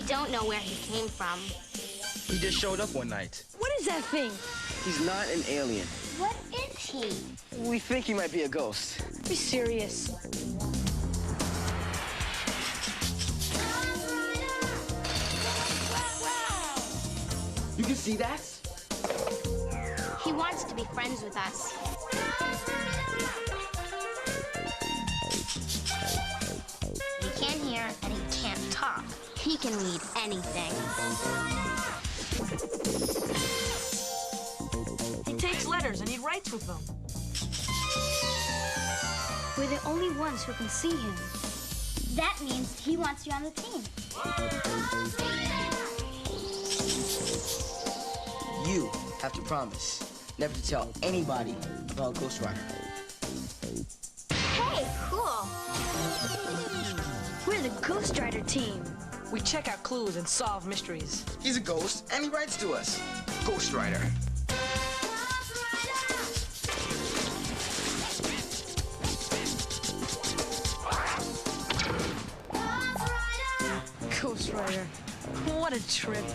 don't know where he came from. He just showed up one night. What is that thing? He's not an alien. What is he? We think he might be a ghost. Be serious. You can see that? He wants to be friends with us. He can't hear and he can't talk. He can read anything. He takes letters and he writes with them. We're the only ones who can see him. That means he wants you on the team. You have to promise never to tell anybody about Ghostwriter. Hey, cool. We're the Ghostwriter team. We check out clues and solve mysteries. He's a ghost, and he writes to us. Ghostwriter. Ghostwriter. What a trip.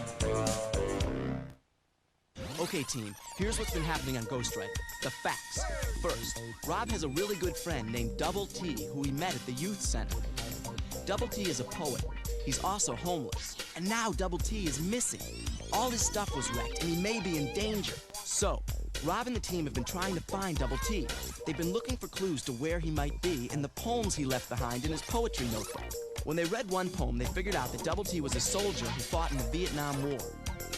Okay, team, here's what's been happening on Ghostwriter. The facts. First, Rob has a really good friend named Double T who he met at the youth center. Double T is a poet. He's also homeless. And now Double T is missing. All his stuff was wrecked, and he may be in danger. So, Rob and the team have been trying to find Double T. They've been looking for clues to where he might be in the poems he left behind in his poetry notebook. When they read one poem, they figured out that Double T was a soldier who fought in the Vietnam War.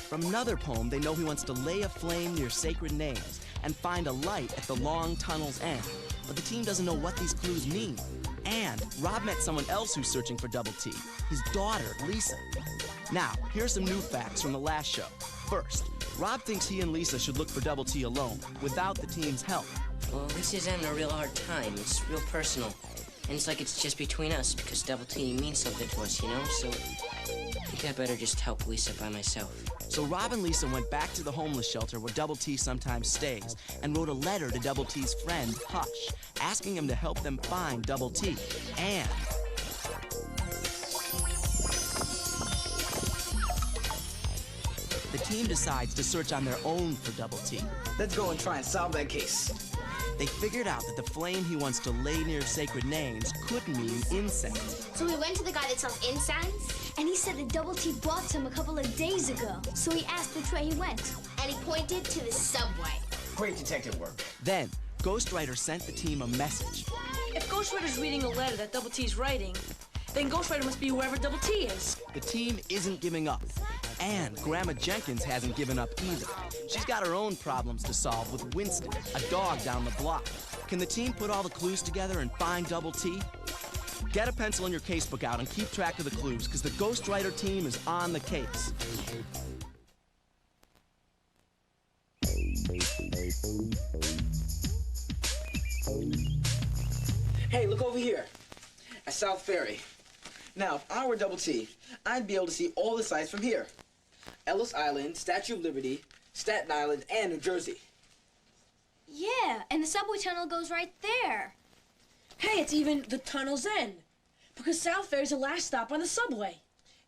From another poem, they know he wants to lay a flame near sacred names and find a light at the long tunnel's end. But the team doesn't know what these clues mean. And Rob met someone else who's searching for Double T, his daughter, Lisa. Now, here's some new facts from the last show. First, Rob thinks he and Lisa should look for Double T alone, without the team's help. Well, Lisa's having a real hard time. It's real personal. And it's like it's just between us, because Double T means something to us, you know? So I think I better just help Lisa by myself. So Rob and Lisa went back to the homeless shelter where Double T sometimes stays and wrote a letter to Double T's friend, Hush, asking him to help them find Double T. And the team decides to search on their own for Double T. Let's go and try and solve that case. They figured out that the flame he wants to lay near sacred names could mean incense. So we went to the guy that sells incense, And he said that Double T bought some a couple of days ago. So he asked which way he went. and he pointed to the subway. Great detective work. Then, Ghostwriter sent the team a message. If Ghostwriter's reading a letter that Double T's writing, then Ghostwriter must be whoever Double T is. The team isn't giving up. And Grandma Jenkins hasn't given up either. She's got her own problems to solve with Winston, a dog down the block. Can the team put all the clues together and find Double T? Get a pencil and your casebook out and keep track of the clues, because the Ghostwriter team is on the case. Hey, look over here. At South Ferry. Now, if I were Double T, I'd be able to see all the sights from here. Ellis Island, Statue of Liberty, Staten Island, and New Jersey. Yeah, and the subway tunnel goes right there. Hey, it's even the tunnel's end, because South Ferry's the last stop on the subway.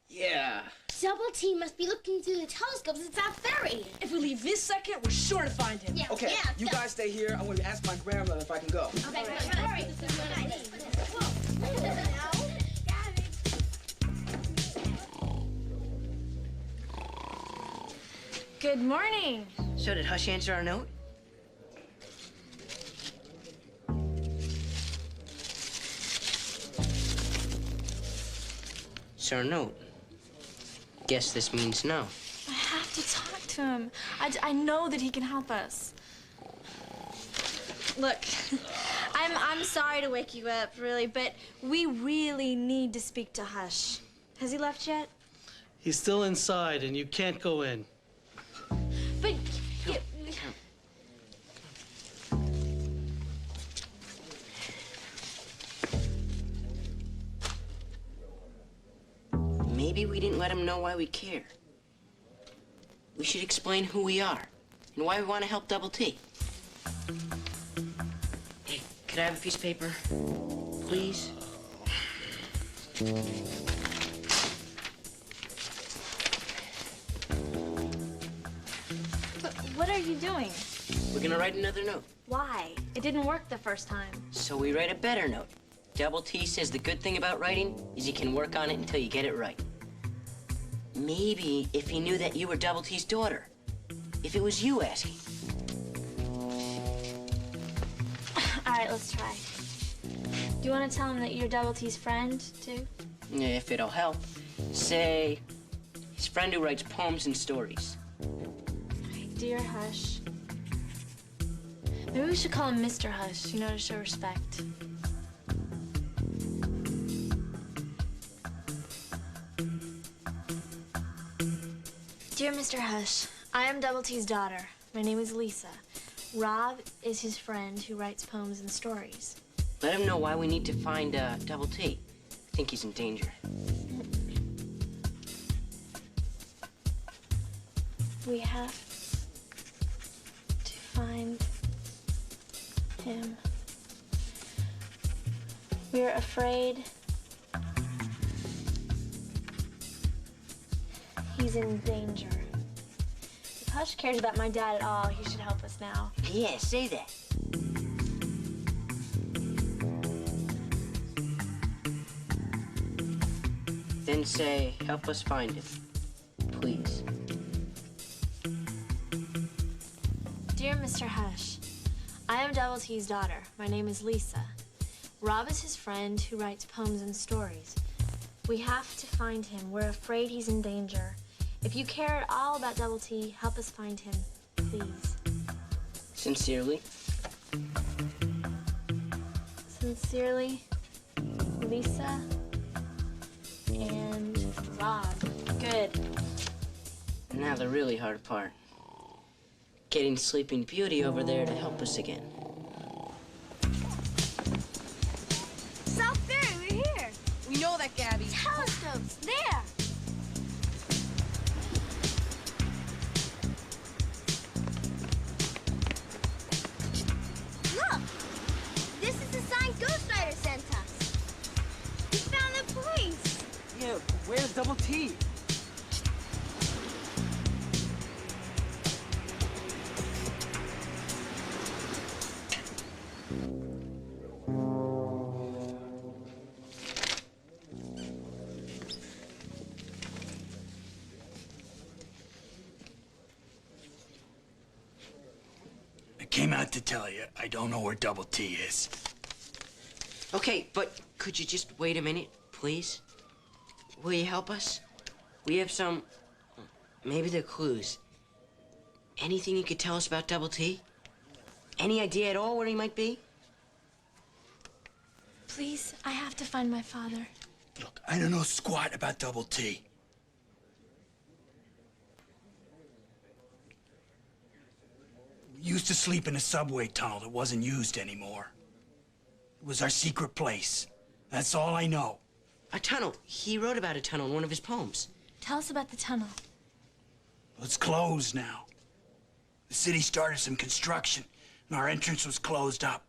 Yeah. Double T must be looking through the telescopes at South Ferry. If we leave this second, we're sure to find him. Yeah. Okay, yeah, you go. guys stay here. I'm going to ask my grandmother if I can go. Okay, come on, hurry. Good morning. So did Hush answer our note? So our note. Guess this means no. I have to talk to him. I know that he can help us. Look, I'm sorry to wake you up, really, but we really need to speak to Hush. Has he left yet? He's still inside, and you can't go in. But Maybe we didn't let him know why we care. We should explain who we are and why we want to help Double T. Hey, could I have a piece of paper, please? you doing? We're gonna write another note. Why? It didn't work the first time. So we write a better note. Double T says the good thing about writing is you can work on it until you get it right. Maybe if he knew that you were Double T's daughter. If it was you asking. All right, let's try. Do you want to tell him that you're Double T's friend, too? If it'll help. Say, his friend who writes poems and stories. Dear Hush. Maybe we should call him Mr. Hush, you know, to show respect. Dear Mr. Hush, I am Double T's daughter. My name is Lisa. Rob is his friend who writes poems and stories. Let him know why we need to find Double T. I think he's in danger. We have to find him. We're afraid he's in danger. If Hush cares about my dad at all, he should help us now. Yeah, say that. Then say, help us find him. Please. Dear Mr. Hush, I am Double T's daughter. My name is Lisa. Rob is his friend who writes poems and stories. We have to find him. We're afraid he's in danger. If you care at all about Double T, help us find him, please. Sincerely. Sincerely, Lisa and Rob. Good. And now the really hard part. Getting Sleeping Beauty over there to help us again. South Ferry, we're here. We know that, Gabby. Telescopes, there. Look, this is the sign Ghostwriter sent us. We found the place. Yeah, where's Double T? I came out to tell you I don't know where Double T is. Okay, but could you just wait a minute, please? Will you help us? We have some... maybe they're clues. Anything you could tell us about Double T? Any idea at all where he might be? Please, I have to find my father. Look, I don't know squat about Double T. We used to sleep in a subway tunnel that wasn't used anymore. It was our secret place. That's all I know. A tunnel. He wrote about a tunnel in one of his poems. Tell us about the tunnel. Well, it's closed now. The city started some construction, and our entrance was closed up.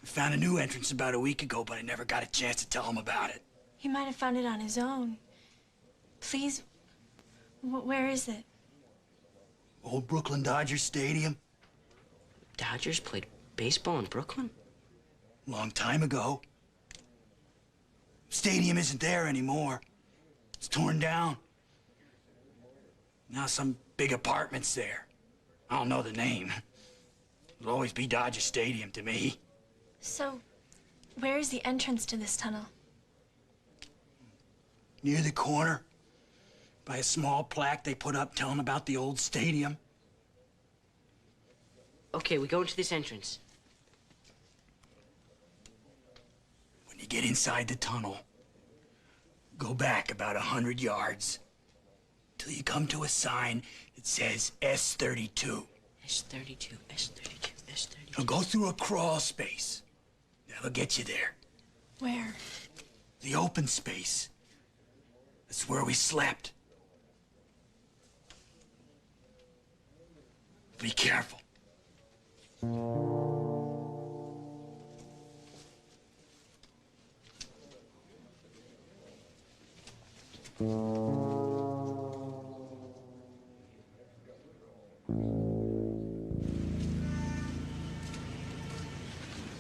We found a new entrance about a week ago, but I never got a chance to tell him about it. He might have found it on his own. Please, where is it? Old Brooklyn Dodgers Stadium. Dodgers played baseball in Brooklyn? Long time ago. Stadium isn't there anymore. It's torn down. Now some big apartments there. I don't know the name. It'll always be Dodger Stadium to me. So, where is the entrance to this tunnel? Near the corner, by a small plaque they put up telling about the old stadium. Okay, we go into this entrance. When you get inside the tunnel, go back about 100 yards till you come to a sign that says S32. S32, S32, S32. Now go through a crawl space. That'll get you there. Where? The open space. That's where we slept. Be careful.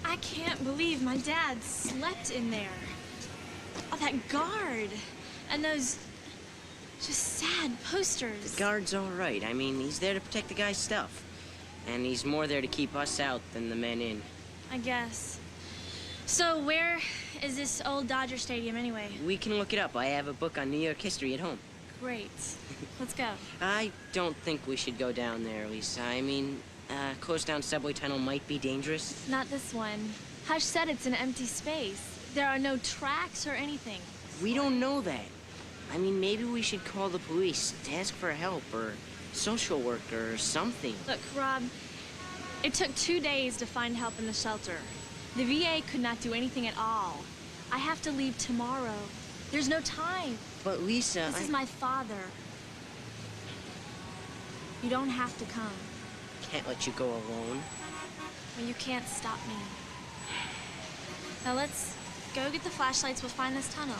I can't believe my dad slept in there. Oh, that guard. And those just sad posters. The guard's all right. I mean, he's there to protect the guy's stuff. And he's more there to keep us out than the men in. I guess. So where is this old Dodger Stadium anyway? We can look it up. I have a book on New York history at home. Great. Let's go. I don't think we should go down there, Lisa. I mean, closed down subway tunnel might be dangerous. Not this one. Hush said it's an empty space. There are no tracks or anything. We don't know that. I mean, maybe we should call the police to ask for help or social worker or something. Look, Rob, it took 2 days to find help in the shelter. The VA could not do anything at all. I have to leave tomorrow. There's no time. But Lisa, This is my father. You don't have to come. Can't let you go alone. Well, you can't stop me. Now let's go get the flashlights. We'll find this tunnel.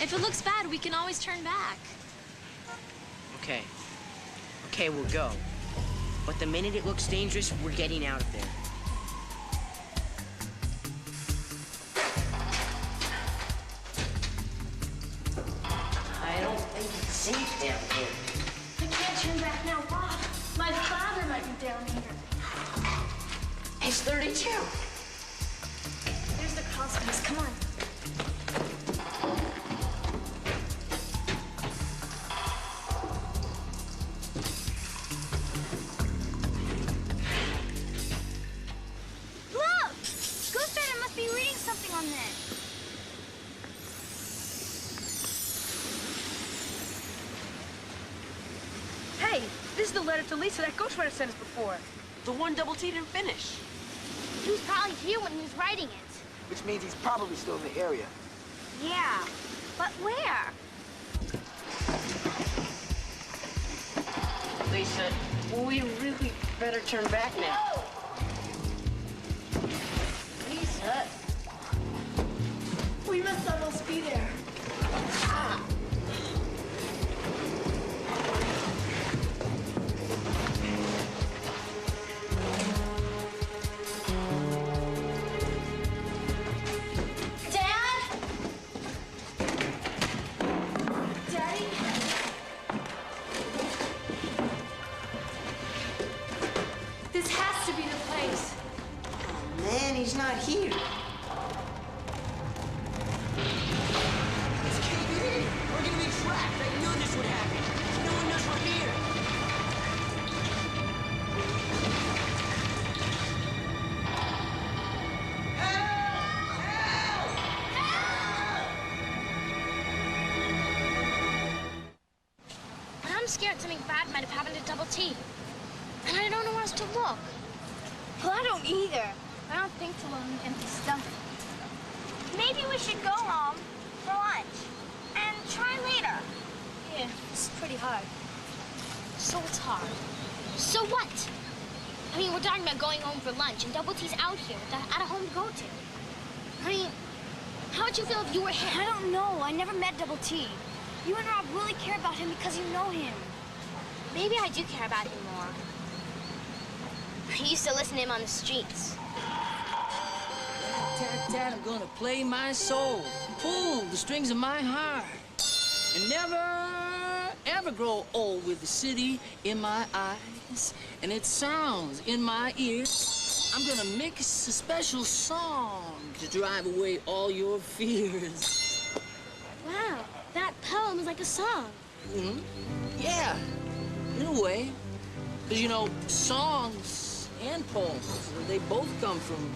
If it looks bad, we can always turn back. Okay. Okay, we'll go. But the minute it looks dangerous, we're getting out of there. I don't think it's safe down here. I can't turn back now, Bob. My father might be down here. It's 32. There's the crawl space. Come on. Look! Ghostwriter must be reading something on this. Hey, this is the letter to Lisa that Ghostwriter sent us before. The one Double T didn't finish. He was probably here when he was writing it. Which means he's probably still in the area. Yeah, but where? Lisa, we really better turn back now. Lisa. We must almost be there. Man, he's not here. This can't be it. We're gonna be trapped. I knew this would happen. No one knows we're here. I'm scared something bad might have happened to Double T. And I don't know where else to look. Well, I don't either. I don't think to look in empty stomach. Maybe we should go home for lunch and try later. Yeah, it's pretty hard. So it's hard. So what? I mean, we're talking about going home for lunch, and Double T's out here without a home to go to. I mean, how would you feel if you were him? I don't know. I never met Double T. You and Rob really care about him because you know him. Maybe I do care about him more. I used to listen to him on the streets. Tat, I'm gonna play my soul, pull the strings of my heart, and never, ever grow old with the city in my eyes and its sounds in my ears. I'm gonna mix a special song to drive away all your fears. Wow, that poem is like a song. Mm-hmm. Yeah, in a way. Because, you know, songs and poems, they both come from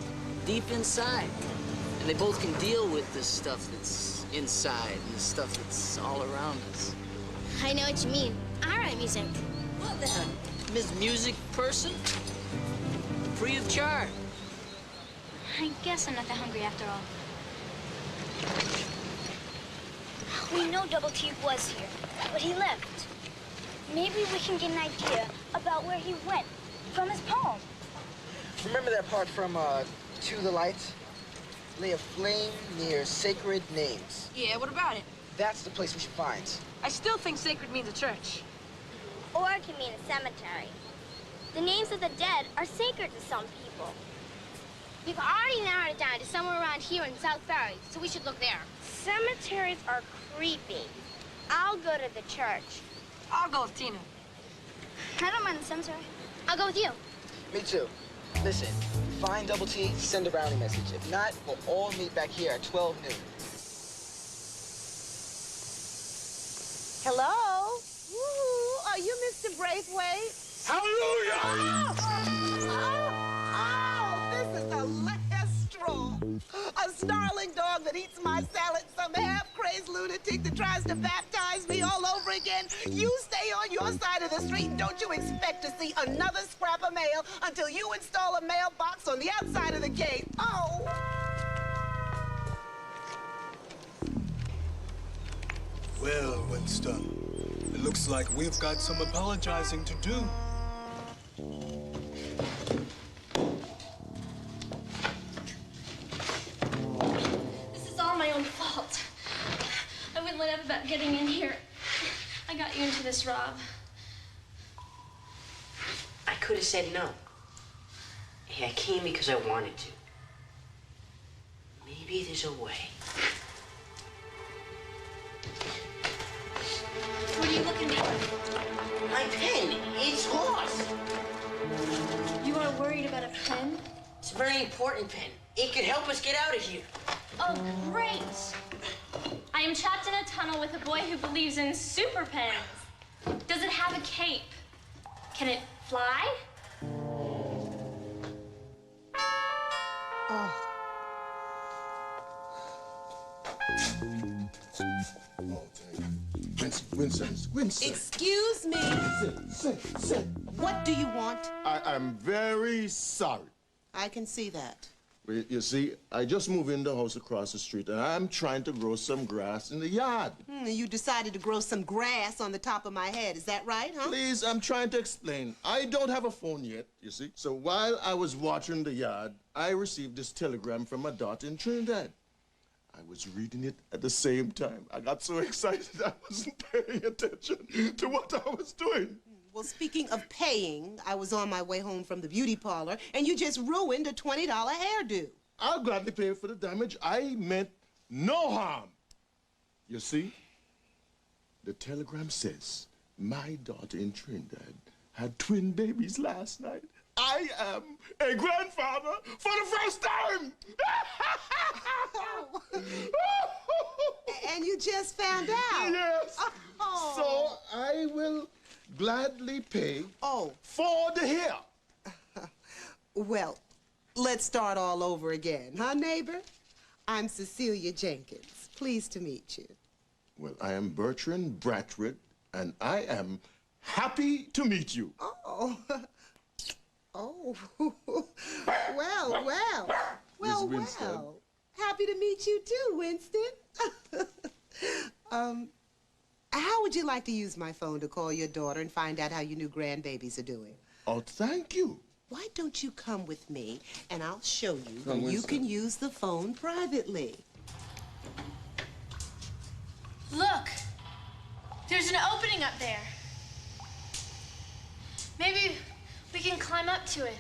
deep inside. And they both can deal with the stuff that's inside and the stuff that's all around us. I know what you mean. I write music. What the? Miss Music Person? Free of charge. I guess I'm not that hungry after all. We know Double T was here, but he left. Maybe we can get an idea about where he went from his poem. Remember that part from To the Light? Lay a flame near sacred names. Yeah, what about it? That's the place we should find. I still think sacred means a church. Or it can mean a cemetery. The names of the dead are sacred to some people. You've already narrowed it down to somewhere around here in South Ferry, so we should look there. Cemeteries are creepy. I'll go to the church. I'll go with Tina. I don't mind the cemetery. I'll go with you. Me too. Listen, find Double T, send a brownie message. If not, we'll all meet back here at 12 noon. Hello? Woo, are you Mr. Braithwaite? Hallelujah! Oh, this is the last straw. A snarling dog that eats my salad, some half-crazed lunatic that tries to baptize me all over again. You stay on your side of the street and don't you expect to see another scrap of mail until you install a mailbox on the outside of the gate. Oh! Well, Winston, it looks like we've got some apologizing to do. This is all my own fault. I wouldn't let up about getting in here. I got you into this, Rob. I could have said no. Hey, I came because I wanted to. Maybe there's a way. What are you looking for? My pen, it's lost. You are worried about a pen? It's a very important pen. It could help us get out of here. Oh, great! I am trapped in a tunnel with a boy who believes in super pens. Does it have a cape? Can it fly? Winston. Excuse me. Sit. What do you want? I'm very sorry. I can see that. Well, you see, I just moved in the house across the street, and I'm trying to grow some grass in the yard. You decided to grow some grass on the top of my head. Is that right, huh? Please, I'm trying to explain. I don't have a phone yet, you see. So while I was watching the yard, I received this telegram from my daughter in Trinidad. I was reading it at the same time. I got so excited I wasn't paying attention to what I was doing. Well, speaking of paying, I was on my way home from the beauty parlor, and you just ruined a $20 hairdo. I'll gladly pay for the damage. I meant no harm. You see, the telegram says my daughter in Trinidad had twin babies last night. I am a grandfather for the first time! And you just found out? Yes. Oh. So I will gladly pay for the hair. Well, let's start all over again, huh, neighbor? I'm Cecilia Jenkins. Pleased to meet you. Well, I am Bertrand Bratwood, and I am happy to meet you. Oh. Oh. Well. Happy to meet you too, Winston. How would you like to use my phone to call your daughter and find out how your new grandbabies are doing? Oh, thank you. Why don't you come with me and I'll show you where you can use the phone privately. Look! There's an opening up there. Maybe we can climb up to it.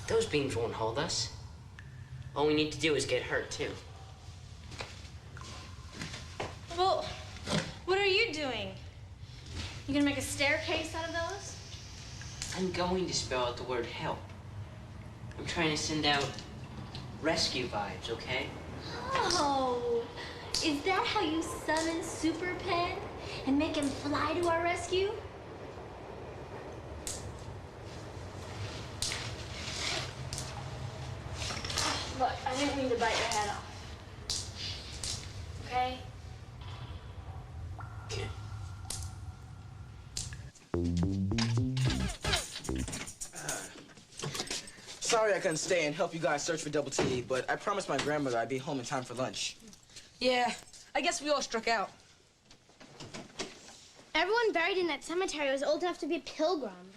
Those beams won't hold us. All we need to do is get hurt, too. Well, what are you doing? You gonna make a staircase out of those? I'm going to spell out the word help. I'm trying to send out rescue vibes, okay? Oh, is that how you summon Super Pen and make him fly to our rescue? Look, I didn't mean to bite your head off. Okay? Okay. Sorry I couldn't stay and help you guys search for Double T, but I promised my grandmother I'd be home in time for lunch. Yeah, I guess we all struck out. Everyone buried in that cemetery was old enough to be a pilgrim.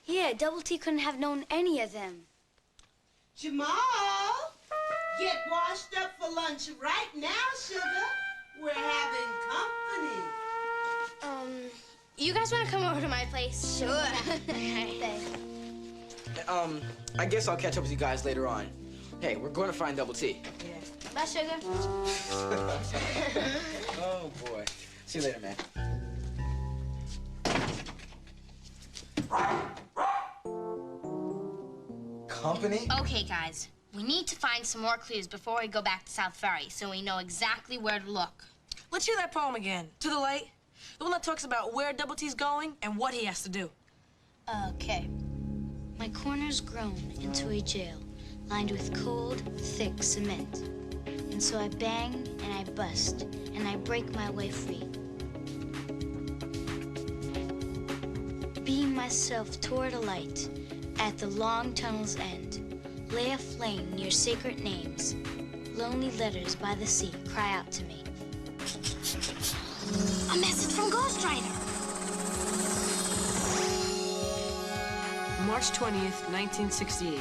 Yeah, Double T couldn't have known any of them. Jamal, get washed up for lunch right now, sugar. We're having company. You guys want to come over to my place? Sure. Okay. I guess I'll catch up with you guys later on. Hey, we're going to find Double T. Bye, sugar. Oh, boy. See you later, man. Company? Okay, guys. We need to find some more clues before we go back to South Ferry so we know exactly where to look. Let's hear that poem again. To the light. The one that talks about where Double T's going and what he has to do. Okay. My corner's grown into a jail, lined with cold, thick cement. And so I bang and I bust, and I break my way free. Beam myself toward a light, at the long tunnel's end, lay a flame near sacred names. Lonely letters by the sea cry out to me. A message from Ghostwriter. March 20th, 1968.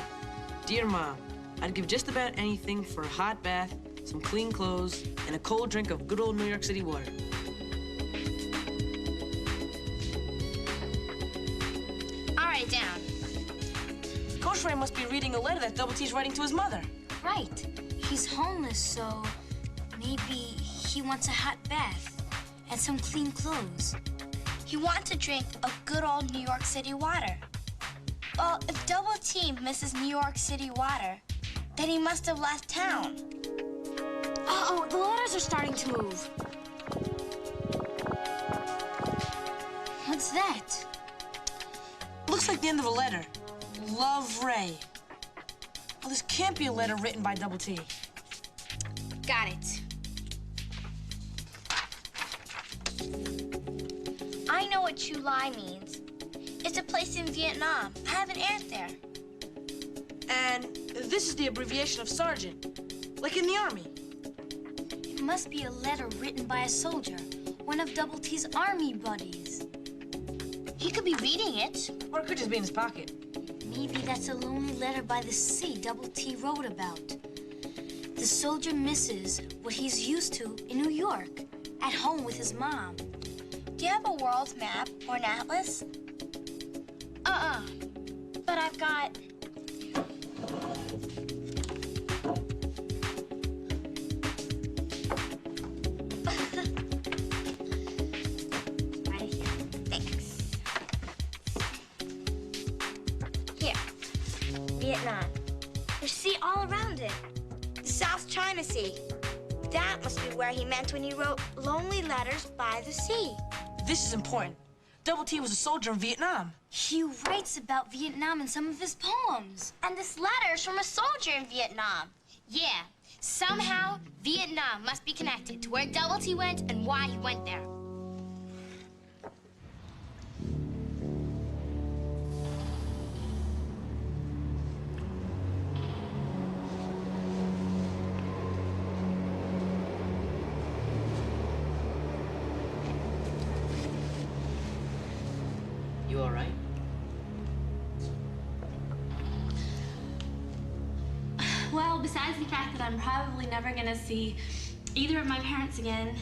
Dear Mom, I'd give just about anything for a hot bath, some clean clothes, and a cold drink of good old New York City water. I'll write it down. Ghostwriter must be reading a letter that Double T's writing to his mother. Right. He's homeless, so maybe he wants a hot bath and some clean clothes. He wants to drink of good old New York City water. Well, if Double T misses New York City water, then he must have left town. Uh-oh, the letters are starting to move. What's that? Looks like the end of a letter. Love, Ray. Well, this can't be a letter written by Double T. Got it. I know what Chu Lai means. It's a place in Vietnam. I have an aunt there. And this is the abbreviation of sergeant, like in the Army. It must be a letter written by a soldier, one of Double T's army buddies. He could be reading it. Or it could just be in his pocket. Maybe that's a lonely letter by the sea Double T wrote about. The soldier misses what he's used to in New York, at home with his mom. Do you have a world map or an atlas? But I've got... Right here. Thanks. Here. Vietnam. There's sea all around it. The South China Sea. That must be where he meant when he wrote lonely letters by the sea. This is important. Double T was a soldier in Vietnam. He writes about Vietnam in some of his poems. And this letter's from a soldier in Vietnam. Yeah, somehow Vietnam must be connected to where Double T went and why he went there. You all right? Well, besides the fact that I'm probably never gonna see either of my parents again,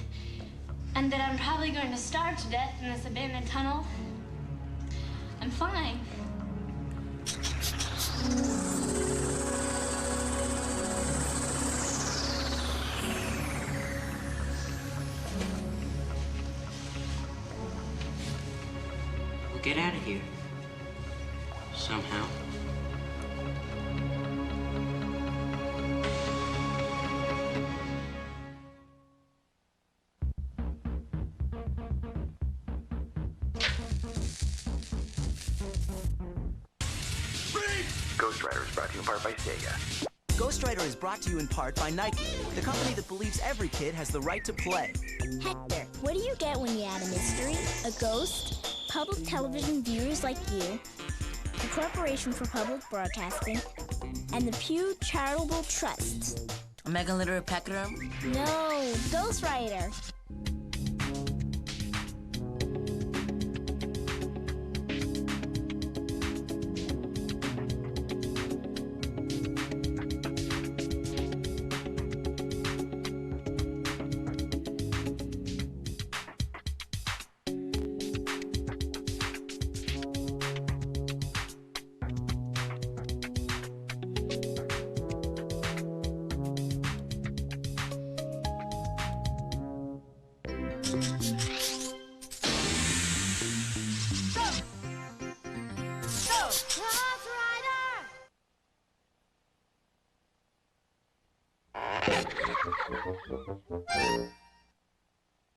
and that I'm probably going to starve to death in this abandoned tunnel, I'm fine. We'll get out of here. Somehow. Ghostwriter is brought to you in part by Sega. Ghostwriter is brought to you in part by Nike, the company that believes every kid has the right to play. Hector, what do you get when you add a mystery, a ghost, public television viewers like you, the Corporation for Public Broadcasting, and the Pew Charitable Trust? A megaliter pachyderm? No, Ghostwriter. Ghostwriter!